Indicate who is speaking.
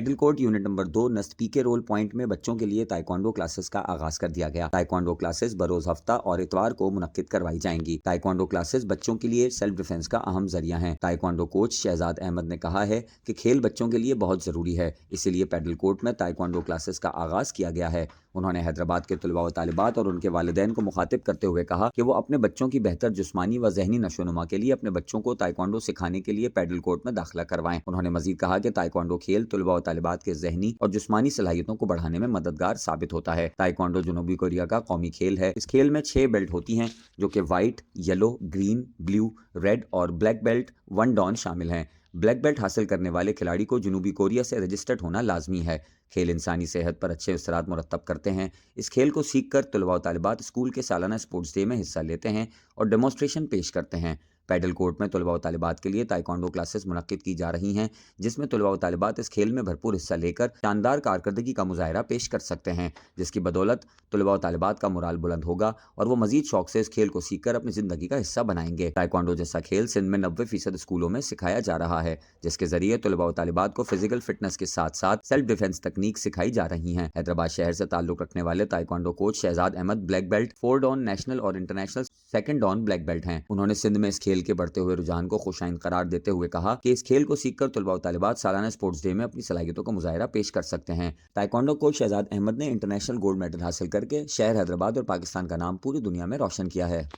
Speaker 1: Pedal court unit number 2 نصب پی کے role point میں بچوں کے لیے تائیکوانڈو کلاسز کا آغاز کر دیا گیا۔ تائیکوانڈو کلاسز بروز ہفتہ اور اتوار کو منعقد کروائی جائیں گی۔ تائیکوانڈو کلاسز بچوں کے لیے سیلف ڈیفنس کا اہم ذریعہ ہیں۔ تائیکوانڈو کوچ شہزاد احمد نے کہا ہے کہ کھیل بچوں کے لیے بہت ضروری ہے، اسی لیے پیڈل کورٹ میں تائیکوانڈو کلاسز کا آغاز کیا گیا ہے۔ انہوں نے حیدرآباد کے طلباء و طالبات اور ان کے والدین کو مخاطب کرتے ہوئے کہا کہ وہ اپنے بچوں کی بہتر جسمانی و ذہنی نشوونما کے لیے اپنے بچوں کو تائیکوانڈو سکھانے کے لیے پیڈل کورٹ میں داخلہ کروائیں۔ انہوں نے مزید کہا کہ تائیکوانڈو کھیل طلباء و طالبات کے ذہنی اور جسمانی صلاحیتوں کو بڑھانے میں مددگار ثابت ہوتا ہے۔ تائیکوانڈو جنوبی کوریا کا قومی کھیل ہے۔ اس کھیل میں 6 بیلٹ ہوتی ہیں، جو کہ white, yellow, green, blue, red اور بلیک بیلٹ 1 ڈان شامل ہیں۔ بلیک بیلٹ حاصل کرنے والے کھلاڑی کو جنوبی کوریا سے رجسٹرڈ ہونا لازمی ہے۔ کھیل انسانی صحت پر اچھے اثرات مرتب کرتے ہیں۔ اس کھیل کو سیکھ کر طلباء و طالبات اسکول کے سالانہ اسپورٹس ڈے میں حصہ لیتے ہیں اور ڈیمونسٹریشن پیش کرتے ہیں۔ پیڈل کورٹ میں طلباء و طالبات کے لیے تائیکوانڈو کلاسز منعقد کی جا رہی ہیں، جس میں طلباء و طالبات اس کھیل میں بھرپور حصہ لے کر شاندار کارکردگی کا مظاہرہ پیش کر سکتے ہیں، جس کی بدولت طلباء و طالبات کا مورال بلند ہوگا اور وہ مزید شوق سے اس کھیل کو سیکھ کر اپنی زندگی کا حصہ بنائیں گے۔ تائیکوانڈو جیسا کھیل سندھ میں 90% اسکولوں میں سکھایا جا رہا ہے، جس کے ذریعے طلباء و طالبات کو فزیکل فٹنس کے ساتھ ساتھ سیلف ڈیفنس تکنیک سکھائی جا رہی ہیں۔ حیدرآباد شہر سے تعلق رکھنے والے taekwondo coach Shahzad Ahmed black belt 4 dan national اور انٹرنیشنل 2 ڈان بلیک بیلٹ ہیں۔ انہوں نے سندھ میں اس کھیل کے بڑھتے ہوئے رجحان کو خوش آئند قرار دیتے ہوئے کہا کہ اس کھیل کو سیکھ کر طلباء و طالبات سالانہ اسپورٹس ڈے میں اپنی صلاحیتوں کا مظاہرہ پیش کر سکتے ہیں۔ تائیکوانڈو کوچ شہزاد احمد نے انٹرنیشنل گولڈ میڈل حاصل کر کے شہر حیدرآباد اور پاکستان کا نام پوری دنیا میں روشن کیا ہے۔